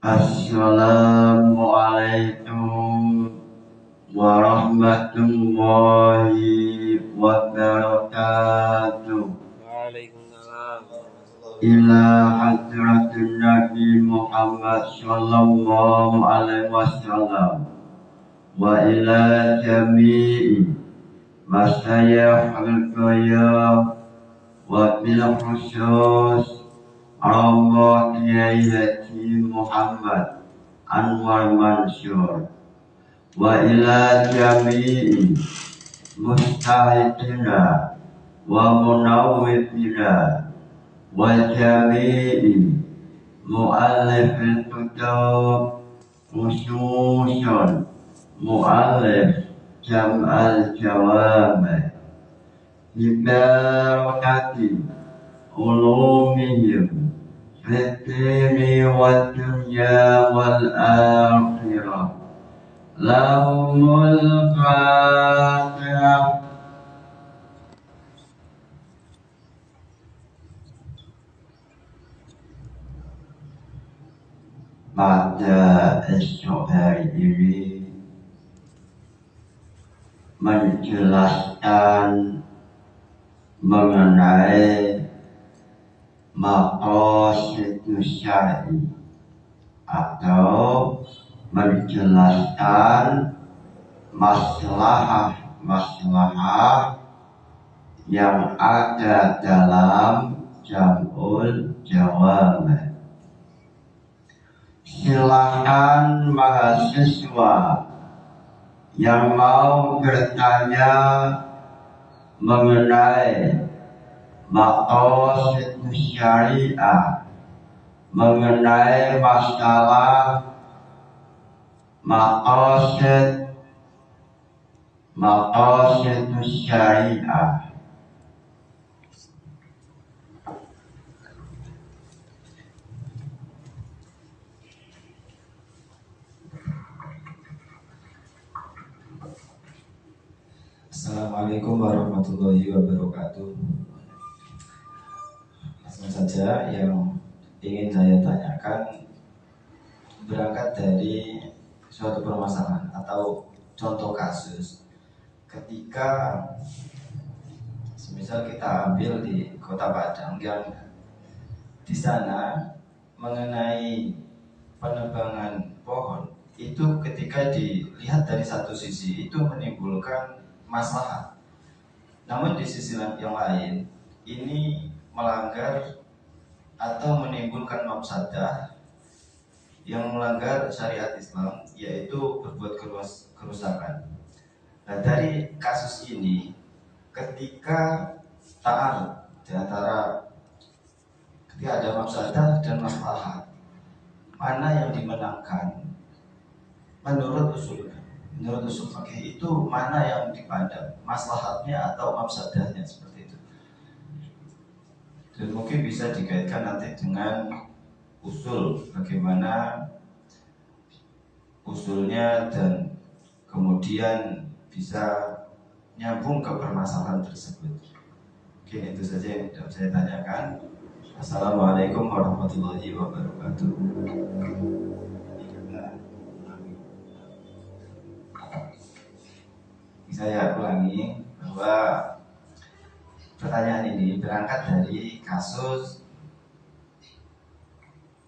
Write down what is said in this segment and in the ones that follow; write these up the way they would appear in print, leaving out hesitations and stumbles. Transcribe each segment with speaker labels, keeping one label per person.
Speaker 1: Assalamualaikum warahmatullahi wabarakatuh.
Speaker 2: Waalaikumsalam.
Speaker 1: Ila hadratin Nabi Muhammad sallallahu alaihi wasallam wa ila jami'i masyayikh al-qiyam wa bil khusus Allah Kiai Haji Muhammad Anwar Mansur wa ila jami'i mustahidina wa munawwidina wa jami'i mu'allifil kutub khususun mu'allif jam'al jawami bibarakati ulumihim fitni wa dunya wal akhirah lahumul fatihah. Pada esok hari ini menjelaskan mengenai maqasidus syar'i atau menjelaskan maslahah yang ada dalam jam'ul jawami. Silakan mahasiswa yang mau bertanya mengenai maqasidus syariah, mengenai masalah maqasidus syariah.
Speaker 3: Assalamualaikum warahmatullahi wabarakatuh. Langsung saja yang ingin saya tanyakan berangkat dari suatu permasalahan atau contoh kasus ketika semisal kita ambil di Kota Padang yang di sana mengenai penebangan pohon itu ketika dilihat dari satu sisi itu menimbulkan masalah. Namun di sisi yang lain ini melanggar atau menimbulkan mafsadah yang melanggar syariat Islam, yaitu berbuat kerusakan. Nah, dari kasus ini ketika ta'arud di antara ketika ada mafsadah dan maslahat, mana yang dimenangkan menurut usul fikih itu mana yang dipandang, maslahatnya atau mafsadahnya, seperti itu. Dan mungkin bisa dikaitkan nanti dengan usul, bagaimana usulnya dan kemudian bisa nyambung ke permasalahan tersebut. Mungkin itu saja yang saya tanyakan. Assalamualaikum warahmatullahi wabarakatuh. Saya ulangi bahwa pertanyaan ini berangkat dari kasus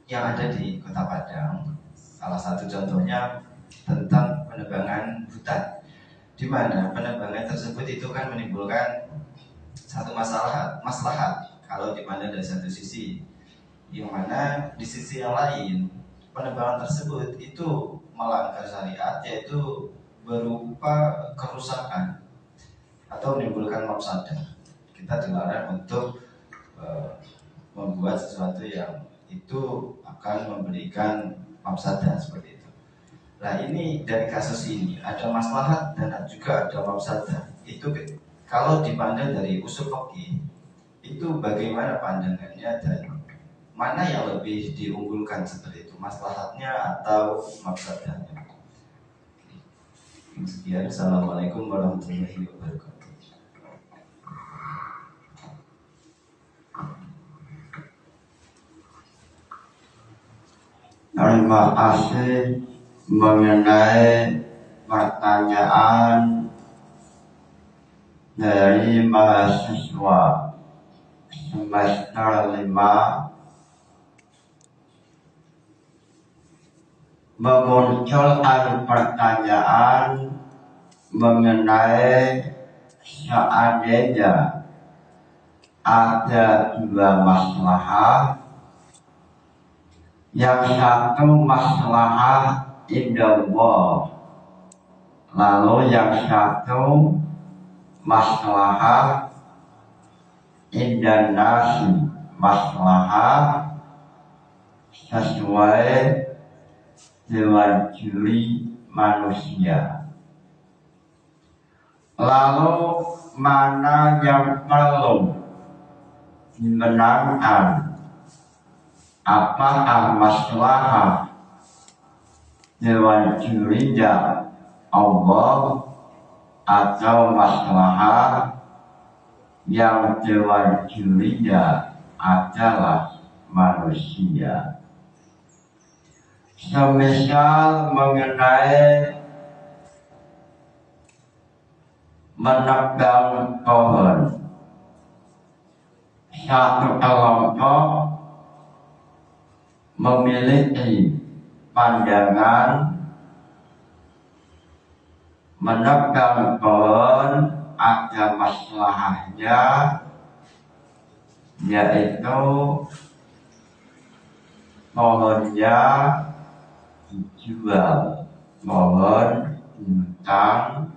Speaker 3: yang ada di Kota Padang. Salah satu contohnya tentang penebangan hutan, di mana penebangan tersebut itu kan menimbulkan satu maslahat kalau dipandang dari satu sisi, yang mana di sisi yang lain penebangan tersebut itu melanggar syariat, yaitu berupa kerusakan atau menimbulkan mafsadah. Kita dilarang untuk membuat sesuatu yang itu akan memberikan mafsadah, seperti itu. Nah, ini dari kasus ini ada maslahat dan juga ada mafsadah. Itu kalau dipandang dari usul fikih itu bagaimana pandangannya dan mana yang lebih diunggulkan, seperti itu, maslahatnya atau mafsadahnya. Sekian, assalamualaikum warahmatullahi wabarakatuh.
Speaker 1: Terima kasih mengenai pertanyaan dari mahasiswa semester 5 memunculkan pertanyaan mengenai seandainya ada dua maslahah, yang satu maslahah indallah, lalu yang satu maslahah indan nasi, maslahah sesuai dengan juri manusia. Lalu mana yang perlu dimenangkan? Apakah maslahah dewan jurinya Allah atau maslahah yang dewan jurinya adalah manusia? Semisal mengenai menebang pohon, satu kelompok memiliki pandangan menebang pohon ada maslahahnya, yaitu pohonnya dijual, pohon dihutan,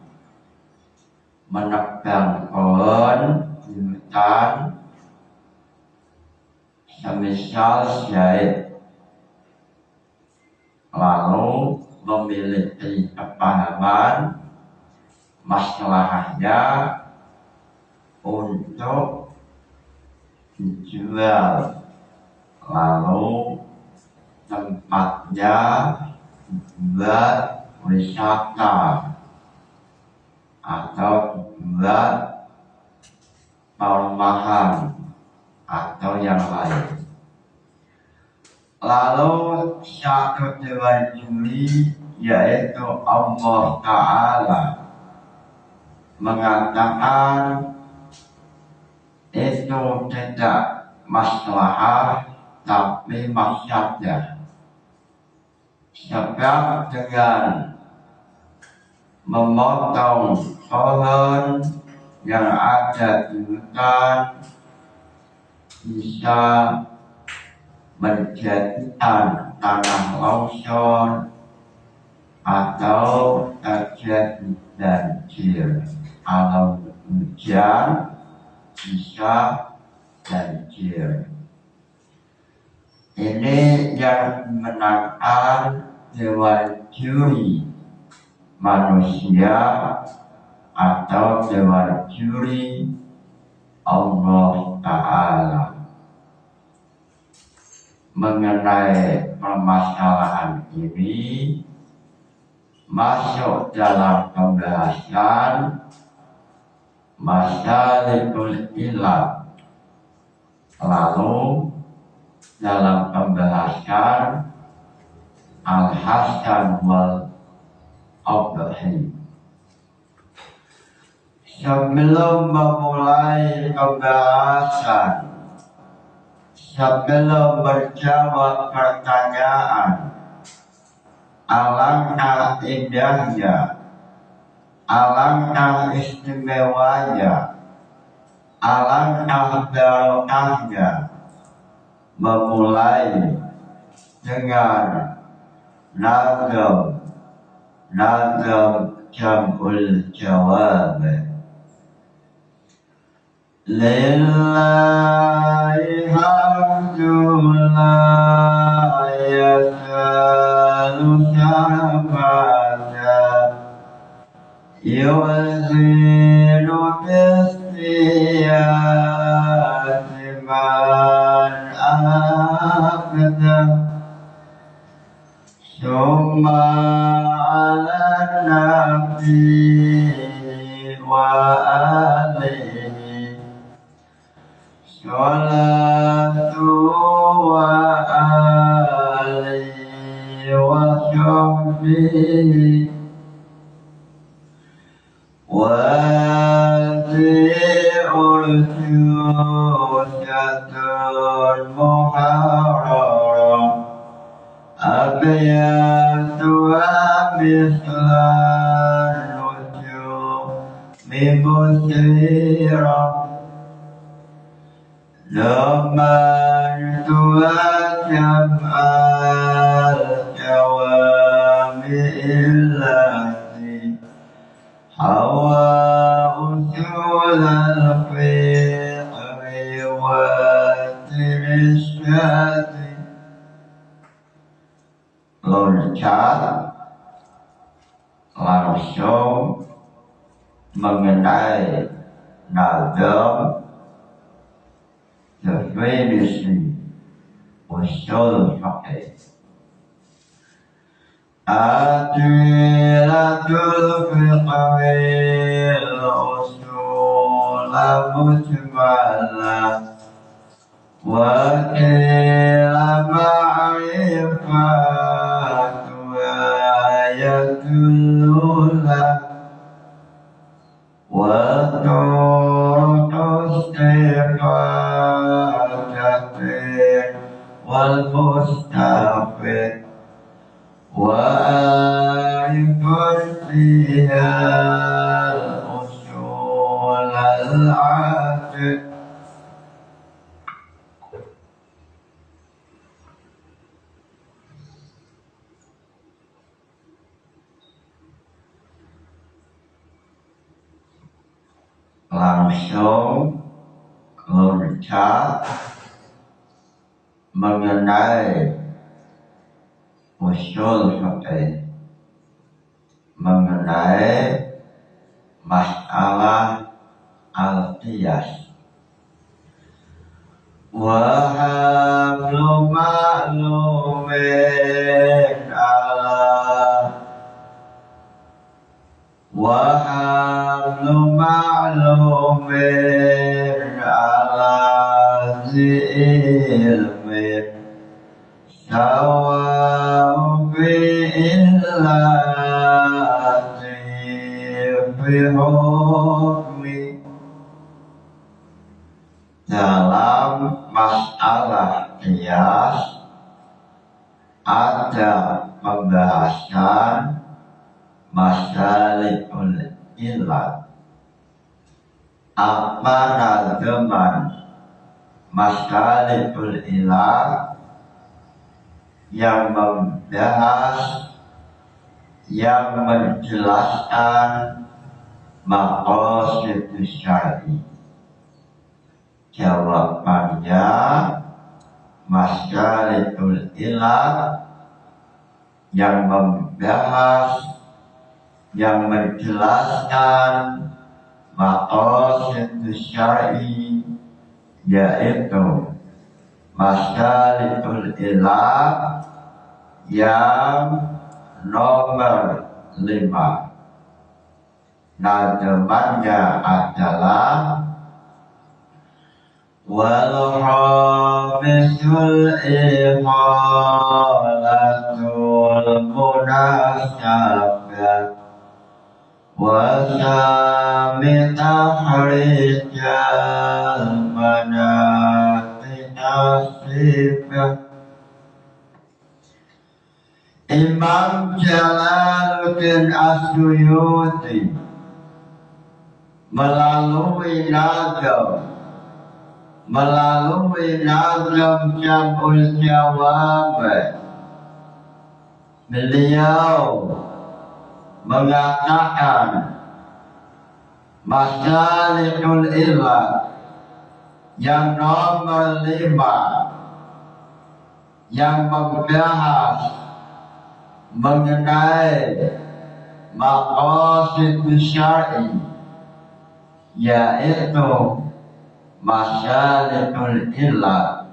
Speaker 1: menebang pohon di hutan, semisal syait, lalu memiliki kepahaman masalahnya untuk dijual, lalu tempatnya dibuat wisata atau dibuat perumahan atau yang lain. Lalu satu dewan juri yaitu Allah Ta'ala mengatakan itu tidak maslahah tapi maksudnya, sebab dengan memotong pohon yang ada di hutan bisa menjadikan tanah longsor atau terjadi banjir. Kalau hujan bisa banjir. Ini yang dimenangkan dewan juri manusia atau dewan juri Allah Ta'ala. Mengenai permasalahan ini masuk dalam pembahasan masalikul ilah, lalu dalam pembahasan al-hasan wal qabhi. Sebelum memulai pembahasan, sebelum menjawab pertanyaan, alangkah indahnya, alangkah istimewanya, alangkah barokahnya memulai dengan nazam jam'ul jawab. Lillahi hamdulillah yasalu syafata yuzilu bisiyati man abda summa ala nabi wa alihi Salatu wa alihi به وهذه أرجوشة محررة أبياتها مثل النجوم مثيرة ضمنتها جمع الجوامع التي حوى أصول الفقه والإرشاد loncat langsung mengenai nazam definisi usul fiqh. Adilatul fiqhil usul mujmalah wa qila ma'rifatuha yadullulah wa turuqus istiqadatin wal mustafid وآيكم فيها الأصول العاتق langsung loncat mengenai usul fiqh, mengenai masalah al-qiyas. Wa hablu ma'lumin ala wa hablu ma'lumin ala zilmin sawa'u bi'illati fi hukmi. Dalam masalah qiyas ada pembahasan masalikul illat. Apa nazaman masalikul illat? Yang membahas, yang menjelaskan maqasid syar'i. Jawabannya masalikul illat yang membahas, yang menjelaskan maqasid syar'i, yaitu masalikul illat yang nomor 5. Nazamannya adalah wal khamisul iqalatul munasabah wa sami tahrijal manati nasibah. Imam Jalaluddin As-Suyuti melalui nazam Jam'ul Jawab, beliau mengatakan masalikul illat yang nomor 5 yang membahas mengenai maqasid syar'i, yaitu masalikul illat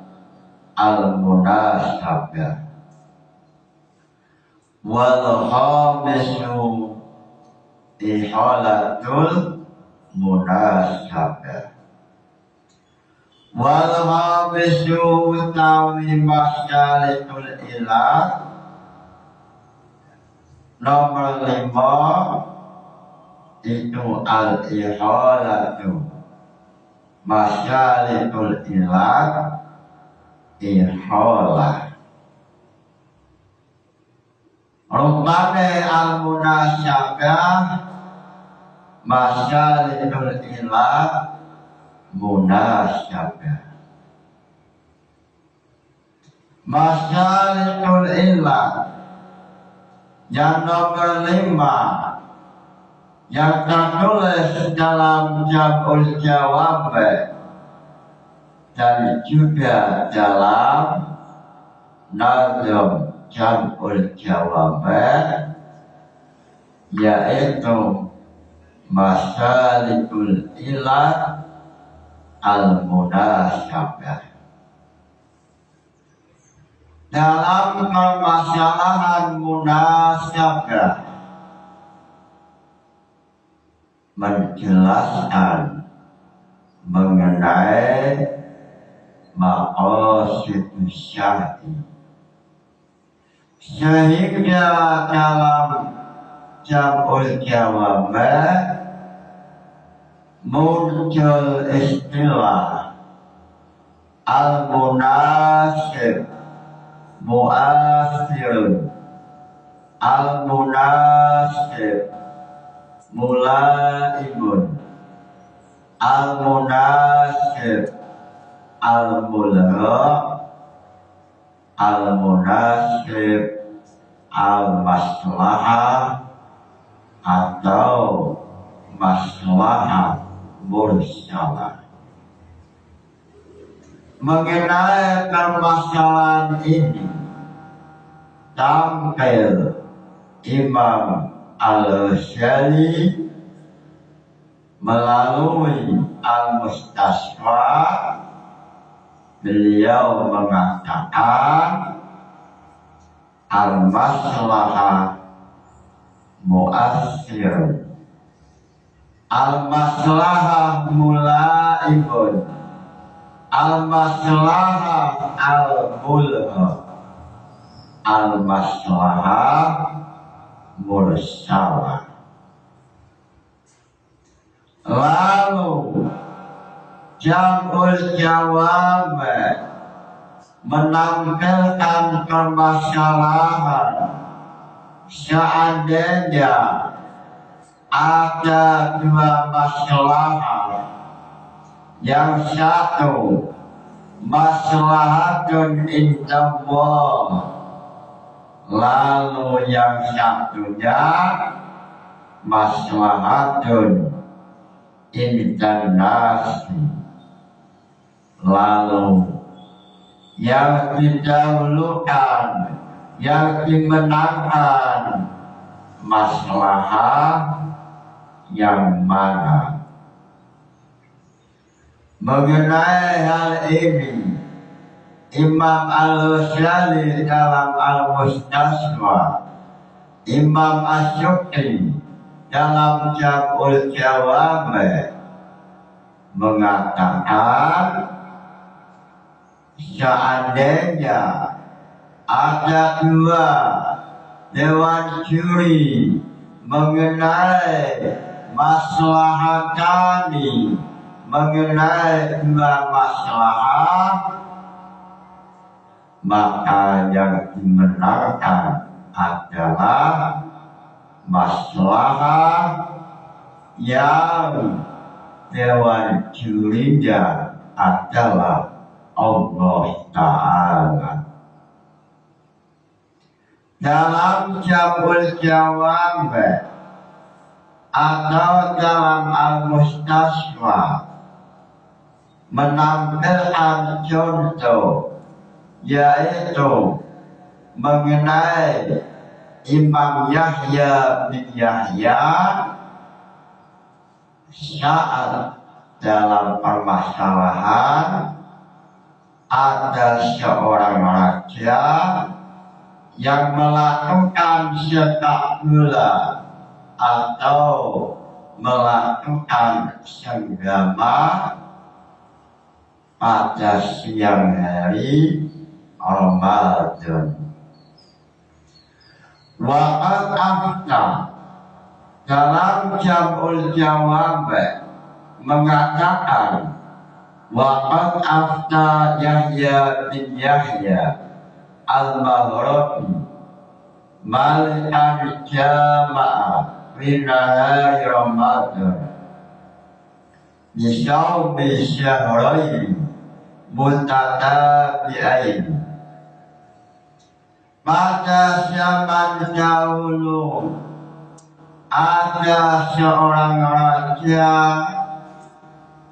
Speaker 1: al-munasabah. Wal khamisu ihalatul munasabah. Wal khamisu utawi masalikul illat Nomor 5 itu al-ihalatu, masyaritul ilah, ihalah. Rupane al-munasyabah, masyaritul ilah, munasyabah. Masyaritul ilah yang nomor 5 yang tertulis dalam Jam'ul Jawab dan juga dalam Nazm Jam'ul Jawab, yaitu masyaritul ilah al-munasyabah. Dalam permasalahan munasyabah menjelaskan mengenai maqasid syar'i, sehingga dalam Jam'ul Jawab muncul istilah al-munasib, mu'asir, al-munasib, mulaibun, al-munasib, al-mulgha, al-munasib, al-maslahah, atau maslahah mursalah. Mengenai permasalahan ini tampil Imam Al-Ghazali melalui Al-Mustasfa. Beliau mengatakan al-maslahah mu'assir, al-maslahah mulaibun, al-maslahah al-mulgha, al-maslahah mursalah. Lalu Jam'ul Jawab menampilkan permasalahan seandainya ada dua masalah, yang satu maslahatun indallah, lalu yang satunya maslahatun indan-nas, lalu yang didahulukan, yang dimenangkan maslahah yang mana? Mengenai hal ini Imam Al-Ghazali dalam Al-Mustasfa, Imam Asyukri dalam Jam'ul Jawab mengatakan seandainya ada dua dewan juri mengenai maslahatani, mengenai dua masalah, maka yang dimenangkan adalah masalah yang dewan jurinya adalah Allah Ta'ala. Dalam Jam'ul Jawab atau dalam Al-Mustasfa menampilkan contoh, yaitu mengenai Imam Yahya bin Yahya saat dalam permasalahan ada seorang raja yang melakukan sepak bola atau melakukan senggama pada siang hari Ramadan. Wa'at afta dalam jam'ul jawab mengatakan wa'at afta Yahya bin Yahya al-Maghribi Malikan jama'a fi nahari Ramadan Bisawmi syahraini mutatabi'ain. Pada zaman dahulu ada seorang raja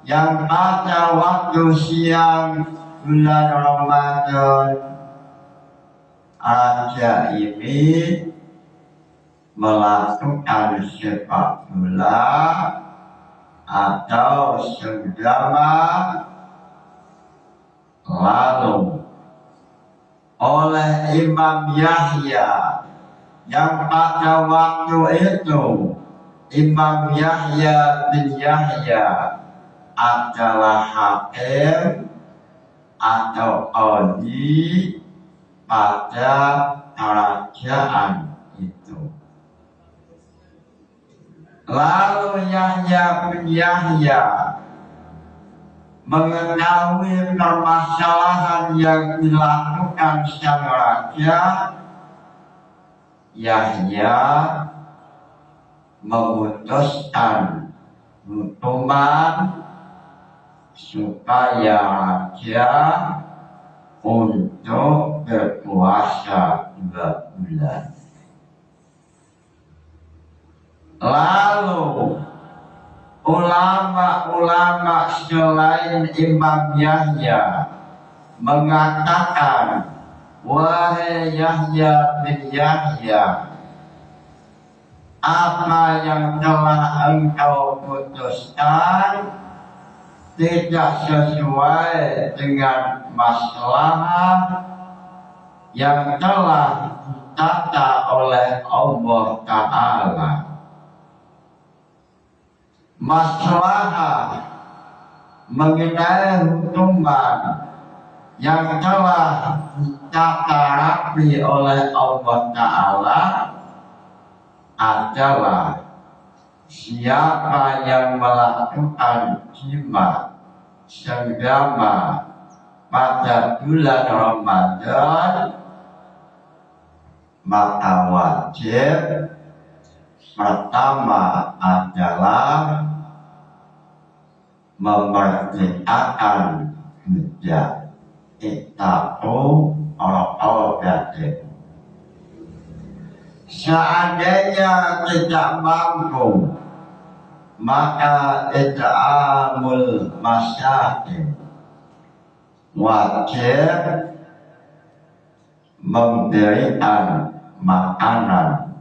Speaker 1: yang pada waktu siang bulan Ramadan raja ini melakukan sepak bola atau senggama, lalu oleh Imam Yahya yang pada waktu itu Imam Yahya bin Yahya adalah hakim atau qadhi pada kerajaan itu. Lalu Yahya bin Yahya mengetahui permasalahan yang dilakukan sang raja. Yahya memutuskan hukuman supaya raja untuk berpuasa 2 bulan. Lalu ulama-ulama selain Imam Yahya mengatakan, wahai Yahya bin Yahya, apa yang telah engkau putuskan tidak sesuai dengan masalah yang telah ditata oleh Allah Ta'ala. Masalah mengenai hukuman yang telah ditata rapi oleh Allah Ta'ala adalah siapa yang melakukan jima senggama pada bulan Ramadan, maka wajib pertama adalah memerdekakan budak. Ittaqu raqabah. Seandainya tidak mampu, maka it'amul masakin, wajib memberikan makanan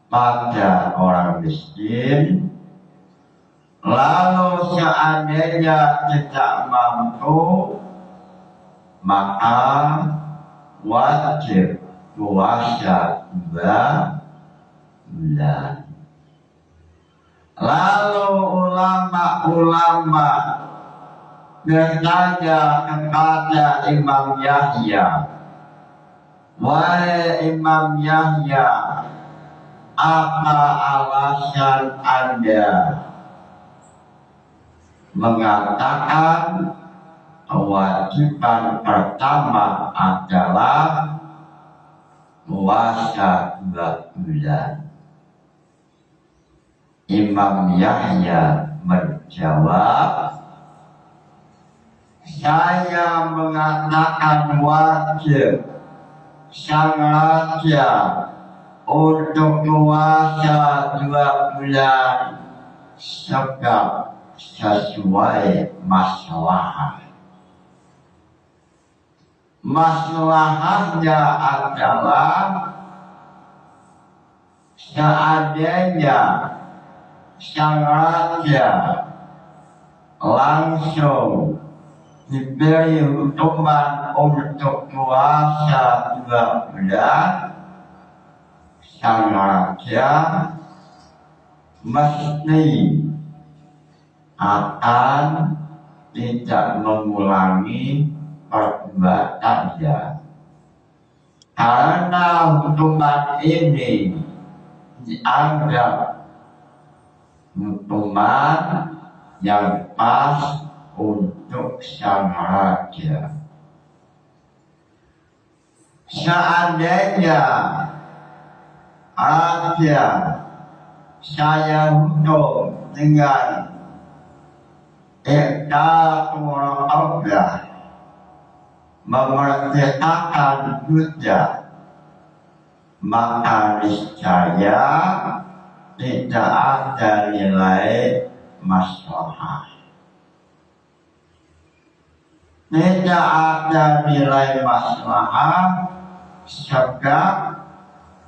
Speaker 1: pada orang miskin. Lalu seandainya tidak mampu, maka wajib puasa 2 bulan. Lalu ulama-ulama bertanya kepada Imam Yahya, wahai Imam Yahya, apa alasan Anda mengatakan kewajiban pertama adalah puasa 2 bulan? Imam Yahya menjawab, saya mengatakan wajib sang raja untuk puasa 2 bulan sebab sesuai masalah. Masalahnya adalah seandainya sang raja langsung diberi hukuman untuk puasa 2 bulan, sang raja mesti akan tidak mengulangi perbuatannya. karena hukuman ini dianggap hukuman yang pas untuk sang raja. Seandainya raja saya hukum dengan diktator Allah memerdekakan budak, maka niscaya tidak ada nilai maslahah. Tidak ada nilai maslahah sebab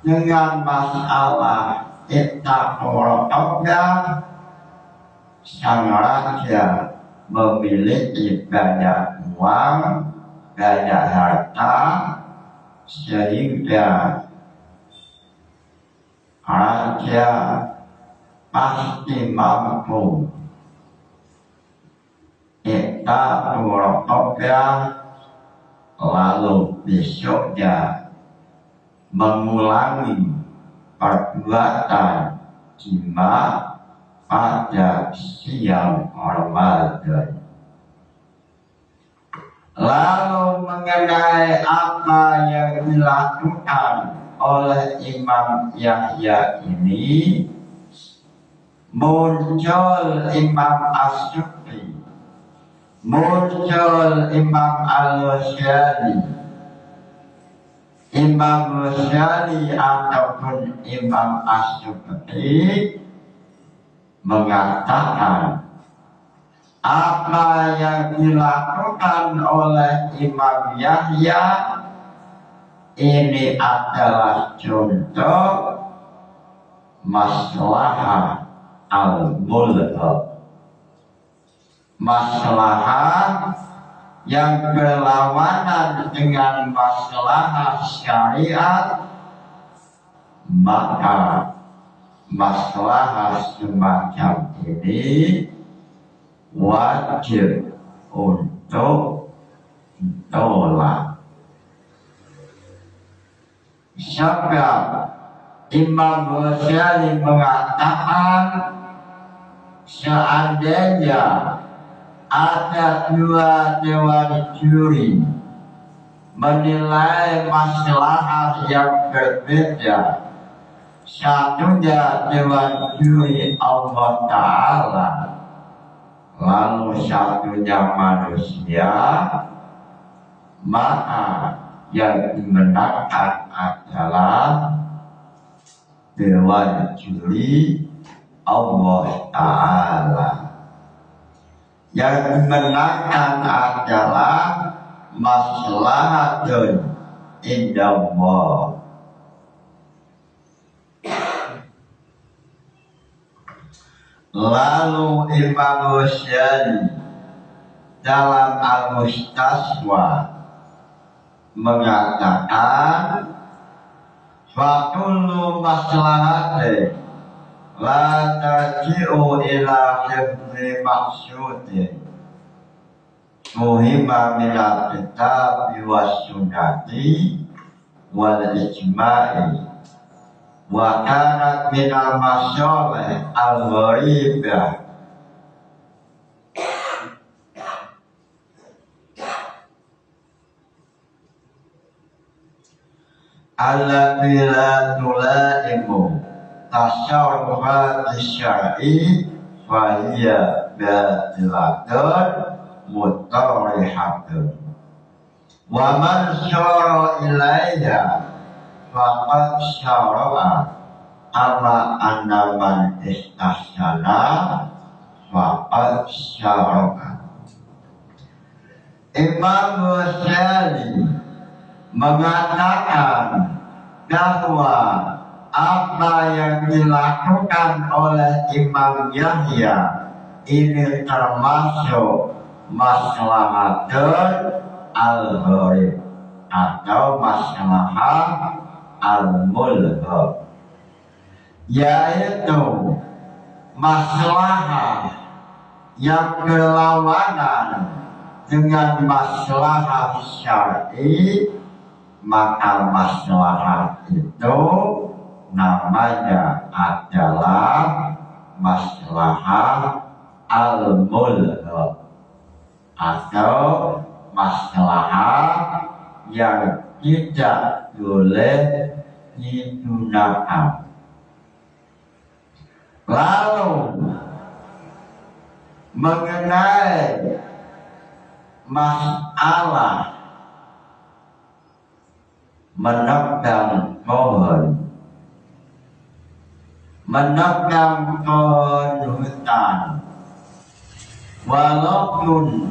Speaker 1: dengan masalah diktator Allah, sang raja memiliki banyak uang, banyak harta, sehingga raja pasti mampu diktator Allah lalu besoknya mengulangi perbuatan jima pada siang Ramadan. Lalu mengenai apa yang dilakukan oleh Imam Yahya ini, muncul Imam As-Sukri, muncul Imam Al-Ghazali. Imam Ghazali ataupun Imam As-Sukri mengatakan apa yang dilakukan oleh Imam Yahya ini adalah contoh maslahah al-mulhaq, maslahah yang berlawanan dengan maslahah syariat, maka maslahah semacam ini wajib untuk ditolak. Sebab Imam Ghazali mengatakan seandainya ada dua dewan juri menilai masalah yang berbeda, satunya dewan juri Allah Ta'ala, lalu satunya manusia, maka yang dimenangkan adalah dewan juri Allah Ta'ala. Yang dimenangkan adalah maslahatun indallah. Lalu Imam Ghazali dalam Al-Mustaswa mengatakan fakullu maslahatin la tarji'u ila hifzi maksudin muhimma minal kitabi was sunnati wal ijma'i wa kanat minal masyoleh al-gharibah allati la tulaimu tasawwufat syar'i fa hiya batilatun mutarihatun wa man syara ilaiha faqad syara'a ama anna man istahsana faqad syara'a. Imam Ghazali mengatakan bahwa apa yang dilakukan oleh Imam Yahya ini termasuk maslahatun al-gharib atau maslahah al-mulhaq, yaitu maslahah yang berlawanan dengan maslahah syar'i maka maslahat itu namanya adalah maslahat al-mulgha atau maslahat yang tidak boleh digunakan. Lalu mengenai masalah menebang pohon hutan, walaupun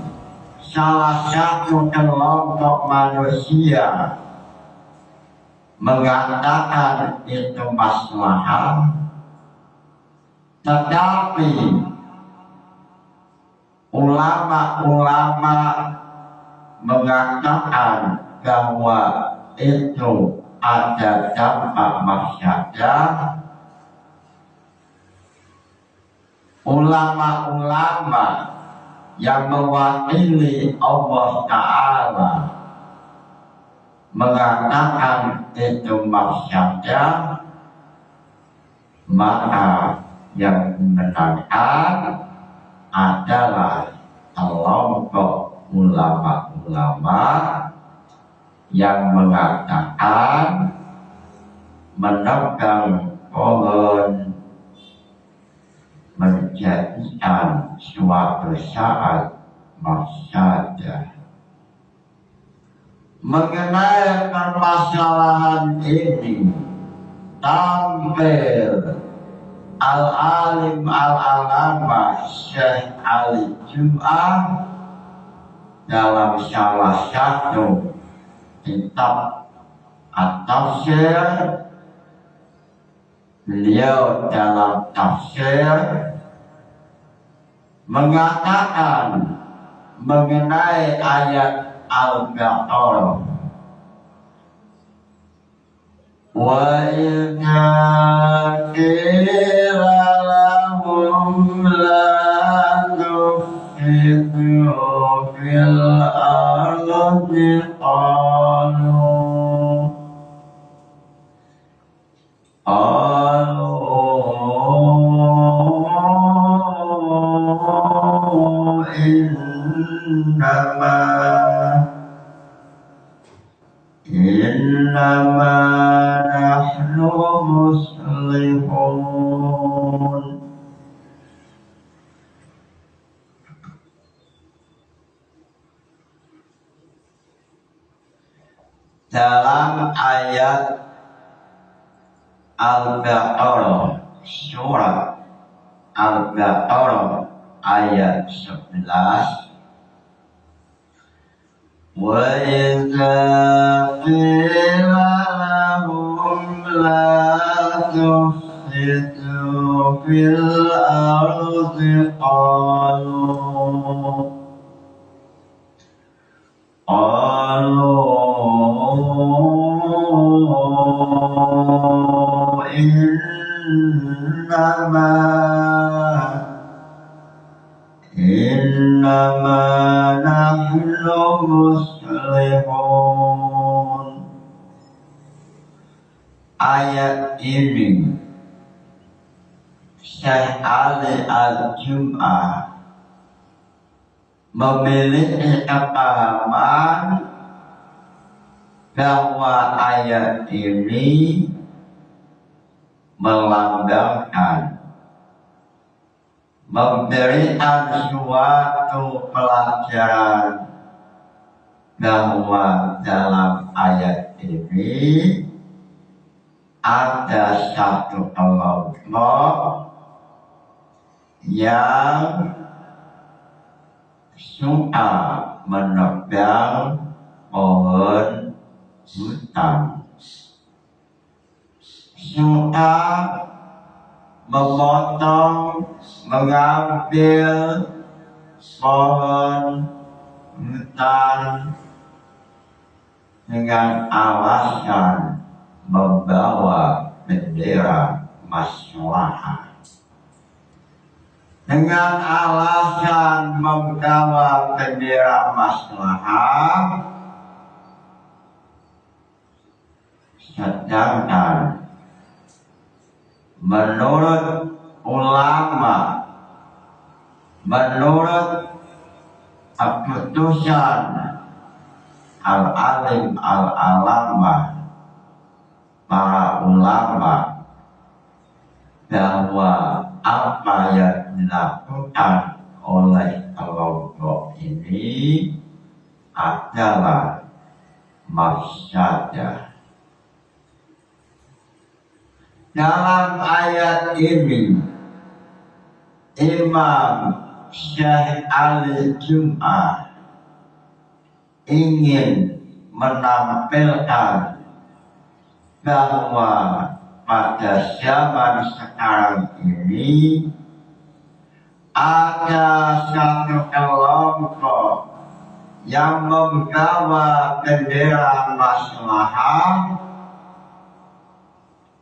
Speaker 1: salah satu kelompok manusia mengatakan itu maslahat, tetapi ulama-ulama mengatakan bahwa itu ada dampak mafsadah. Ulama-ulama yang mewakili Allah Ta'ala mengatakan itu mafsadah, maka yang menangkan adalah kelompok ulama-ulama yang mengatakan menebang pohon menjadikan suatu saat mafsadah. Mengenai permasalahan ini tampil al-alim al-alama Syekh Ali Jum'ah dalam salah satu kitab at-tafsir. Beliau dalam tafsir mengatakan mengenai ayat Al-Baqarah, wa idza qila lahum la tufsidu fil ardi qalu innama nahnu muslihun. Dalam ayat Al-Baqarah, surat Al-Baqarah ayat 11, wa idza qila lahum la tufsidu fil ardi qalu innama nahnu muslihun. Ayat ini Syekh Ali Al-Jum'ah memiliki kepahaman bahwa ayat ini melambangkan, memberikan suatu pelajaran bahwa dalam ayat ini ada satu kelompok yang suka menebang pohon hutan, suka memotong, mengambil pohon hutan dengan alasan membawa bendera maslahat. Dengan alasan membawa bendera maslahat, Sedangkan menurut ulama, menurut keputusan al-alim al-alama, para ulama, bahwa apa yang dilakukan oleh kelompok ini adalah mafsadah. Dalam ayat ini, Imam Syekh Ali Jum'ah ingin menampilkan bahwa pada zaman sekarang ini ada satu kelompok yang membawa bendera maslahah.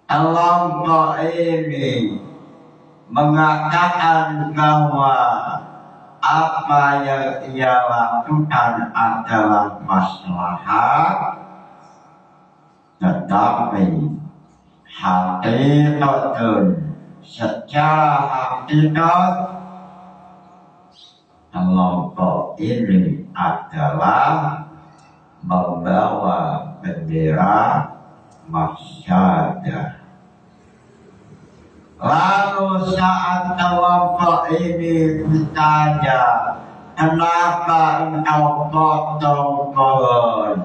Speaker 1: Kelompok ini mengatakan bahwa apa yang ia lakukan adalah maslahat, tetapi hakikatun, secara hakikat kelompok ini adalah membawa bendera mafsadah. Lalu saat kelompok ini ditanya, kenapa engkau potong pohon?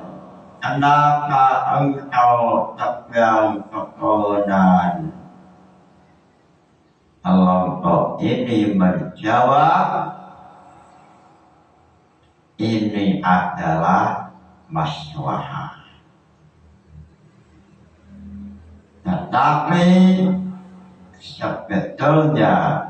Speaker 1: Kenapa engkau tebang pepohonan? Kelompok ini menjawab, ini adalah maslahah. Tetapi sebetulnya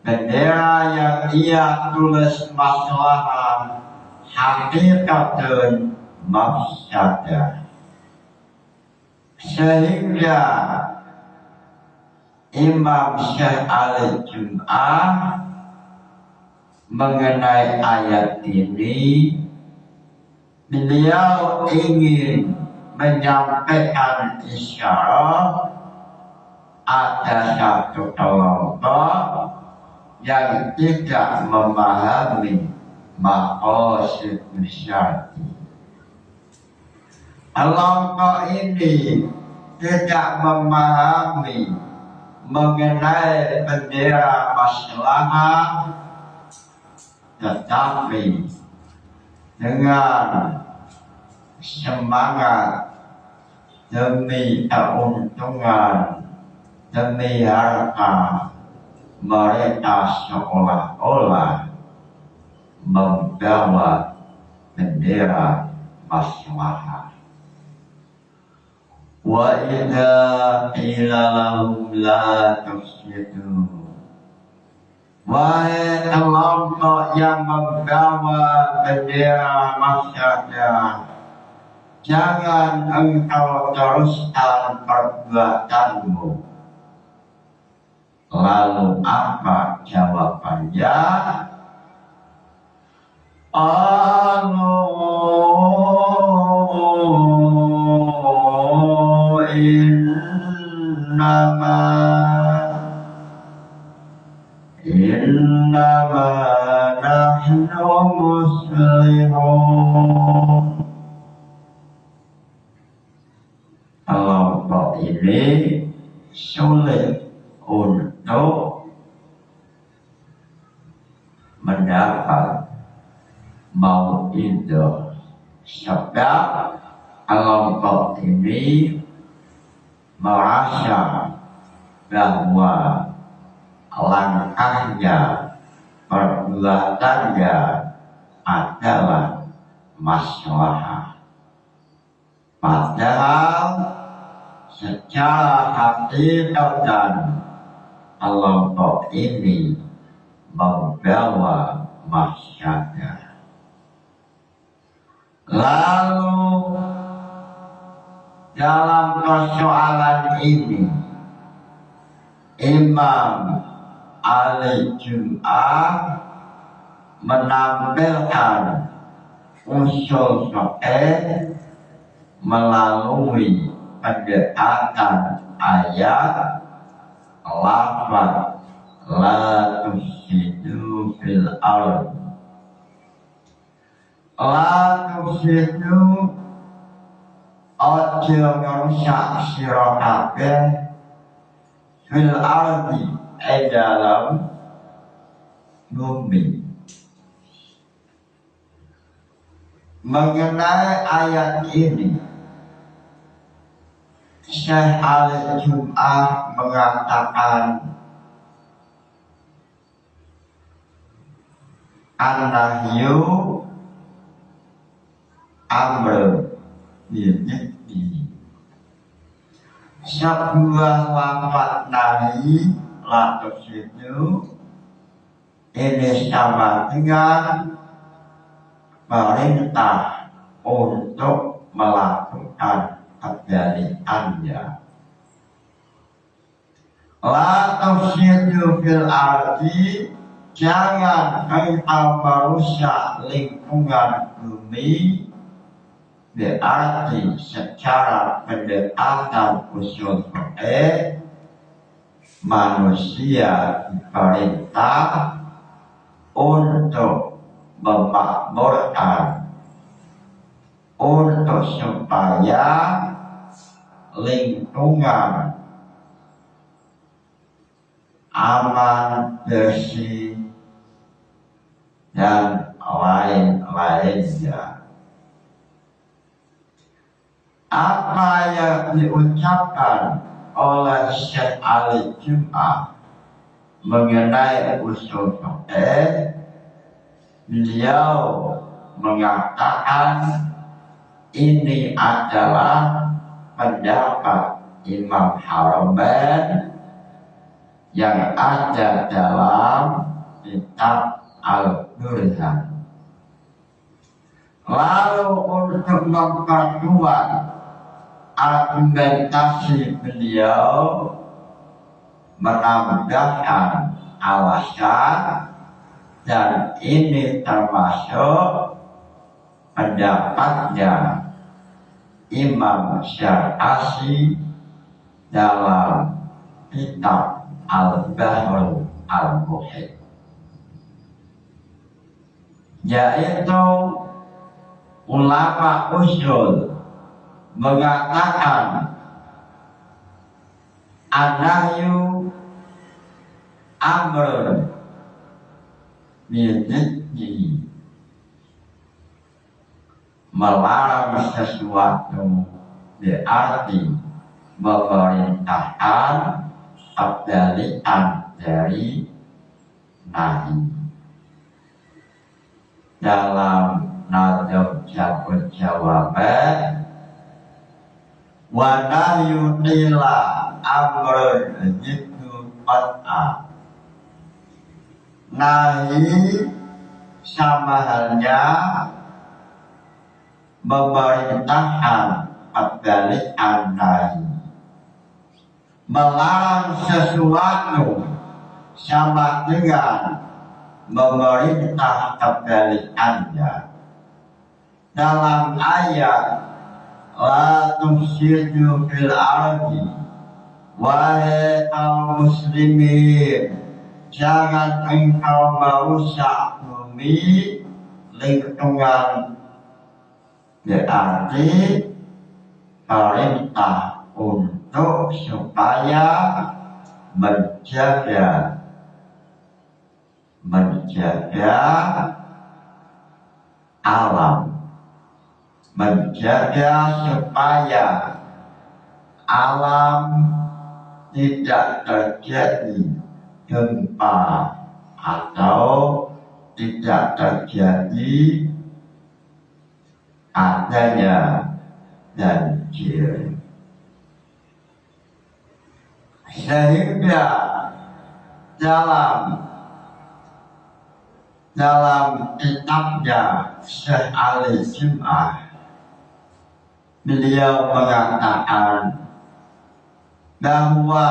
Speaker 1: bendera yang ia tulis maslahah hakikatun mafsadah. Sehingga Imam Syekh Ali Jum'ah mengenai ayat ini, beliau ingin menyampaikan isyarat ada satu kelompok yang tidak memahami maqasid syar'i. Kelompok ini tidak memahami mengenai bendera maslahah, tetapi dengan semangat demi keuntungan, demi harta, mereka seolah-olah membawa bendera maslahah. Wa idza qila lahum la tufsidu, wahai kelompok yang membawa bendera masyarakat, jangan engkau teruskan perbuatanmu. Lalu apa jawabannya? Innama nahnu muslihun. Kelompok ini sulit untuk mendapat mau'idah, sebab kelompok ini merasa bahwa langkahnya, perbuatannya adalah maslahah. Padahal secara hakikatan kelompok ini membawa mafsadah. Lalu dalam persoalan ini Imam Ali Jum'ah menampilkan usul fikih melalui pendekatan ayat lafaz la tufsidu fil ardh. La tufsidu ojo ngerusak sira kabeh fil ardh dalam bumi. Mengenai ayat ini, Syekh Al-Jum'ah mengatakan an-nahyu amr ini sebuah lafaz nahi la tufsidu ini sama dengan perintah untuk melakukan kebalikannya. La tufsidu fil ardi, jangan engkau merusak lingkungan bumi, berarti secara pendekatan khusus manusia diperintah untuk memakmurkan, untuk supaya lingkungan aman, bersih, dan lain-lainnya. Apa yang diucapkan oleh Syekh Al-Jum'ah mengenai usul fiqh, beliau mengatakan ini adalah pendapat Imam Haramain yang ada dalam kitab Al-Burhan. Lalu untuk memperkuat argumentasi beliau, menambahkan alasan, dan ini termasuk pendapatnya Imam Syar'asi dalam kitab Al-Bahrul Al-Muhit, yaitu ulama usul mengatakan an-nahyu amr bi'idni, melarang sesuatu berarti memerintahkan kebalikan dari nahi. Dalam Nadham Jabut Jawaban, wa nahyu nila amrun jitu qat'a, nahi sama halnya memerintahkan kebalikan nahi. Melarang sesuatu sama dengan memerintah kebalikannya. Dalam ayat la tufsidu fil ardi, wahai kaum muslimin, jangan engkau merusak bumi, lingkungan, berarti perintah untuk supaya menjaga alam, menjaga supaya alam tidak terjadi gempa atau tidak terjadi adanya banjir. Sehingga dalam kitabnya Syekh Al-Jum'ah, beliau mengatakan bahwa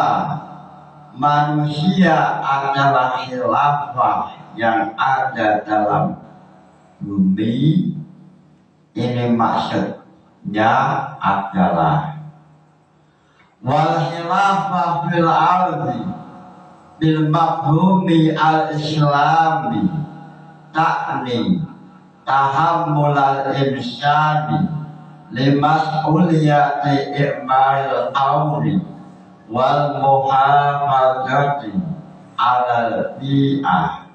Speaker 1: manusia adalah khilafah yang ada dalam bumi. Ini maksudnya adalah wal khilafah fil ardi bil mafhumi al islami ta'ni tahammul al insani limas'uliyati i'mal awli wal muhafazati ala bi'ah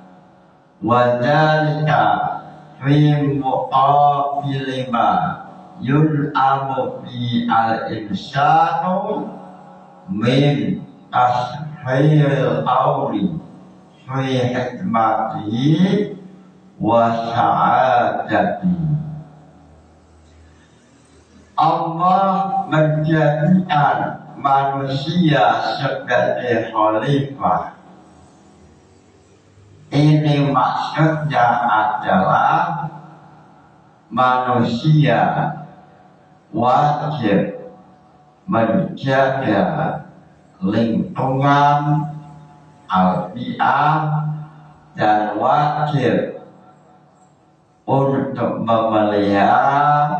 Speaker 1: wa dhalika fi muqabili ma yun'amu bi al-insanu min ashayil awli fi hikmatihi wa sa'adatihi. Allah menjadikan manusia sebagai khalifah. Ini maksudnya adalah manusia wajib menjaga lingkungan alfiah dan wajib untuk memelihara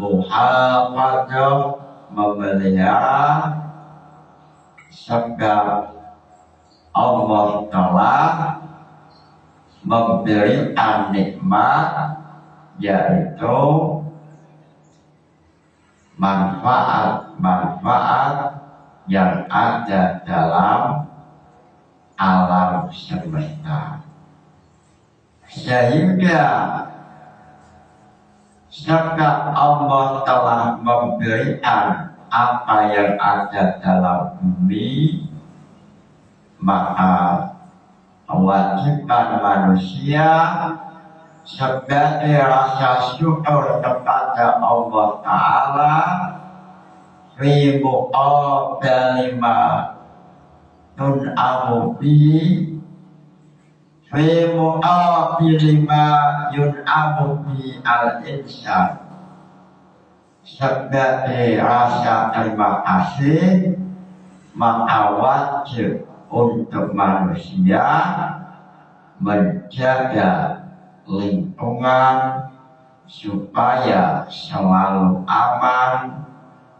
Speaker 1: muhafadzah, memelihara sebab Allah telah memberikan nikmat yaitu manfaat-manfaat yang ada dalam alam semesta, sehingga sebab Allah telah memberikan apa yang ada dalam bumi, maka kewajiban manusia sebagai rasa syukur kepada Allah Ta'ala fi muqabali ma tun'amu bihi fi muqabili ma yun'amu bi al-insan, sebagai rasa terima kasih maka wajib untuk manusia menjaga lingkungan supaya selalu aman,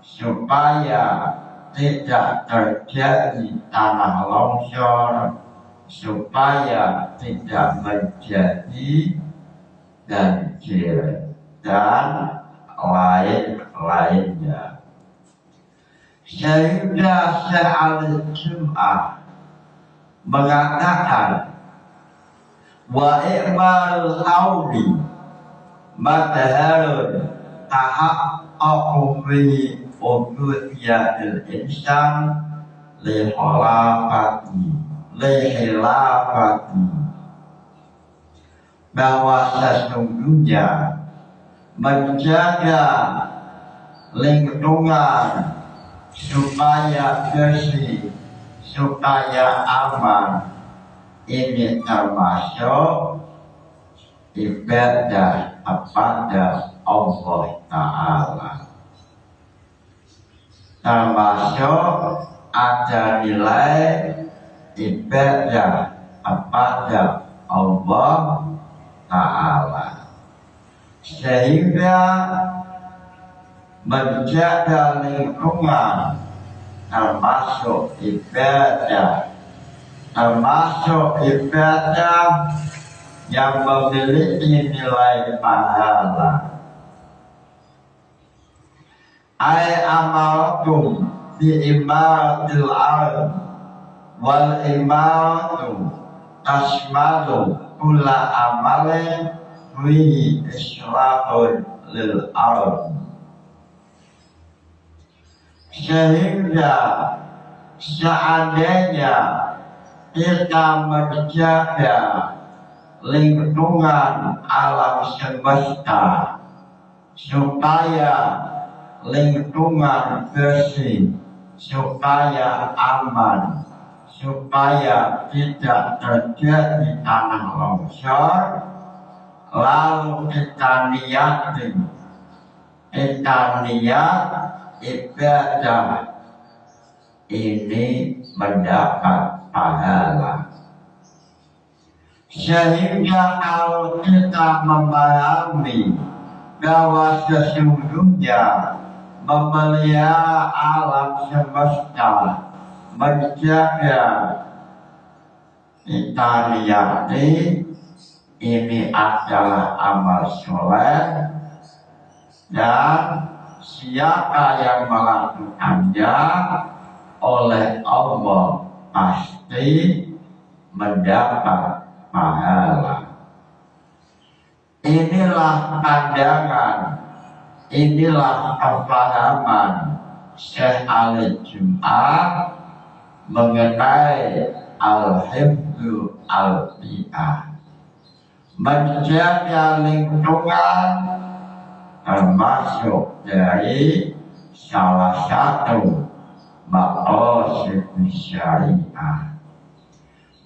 Speaker 1: supaya tidak terjadi tanah longsor, supaya tidak menjadi banjir dan lain-lainnya. Sehingga Al-Jum'ah mengatakan wa i'mal qawli madharun tahaqqaqu fi ubudiyatil insan li khilafati, bahwa sesungguhnya menjaga lingkungan supaya bersih, supaya aman, ini termasuk ibadah kepada Allah Ta'ala, termasuk ada nilai ibadah kepada Allah Ta'ala, sehingga menjaga lingkungan termasuk ibadah, yang memiliki nilai pahala. Ai amaltum bi imaratil ard wal imaratu tasmalu kulla amalin fi islahul lil ard, sehingga seandainya kita menjaga lingkungan alam semesta supaya lingkungan bersih, supaya aman, supaya tidak terjadi tanah longsor, lalu kita niat ibadah ini mendapat pahala. Sehingga kalau kita memahami bahwa sesungguhnya memelihara alam semesta, menjaga kita liyani, ini adalah amal soleh, dan siapa yang melakukannya oleh Allah pasti mendapat pahala. Inilah pandangan, inilah kepahaman Syekh Ali Jum'ah mengenai al-hifdzu al-bi'ah, menjaga lingkungan termasuk dari salah satu maqasid syariah.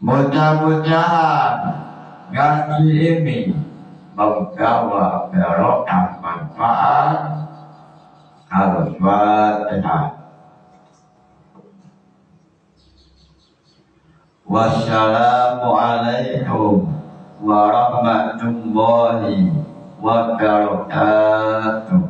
Speaker 1: Mudah-mudahan ngaji ini membawa barokah manfaat. Al-Fatihah. Wassalamualaikum warahmatullahi wabarakatuh.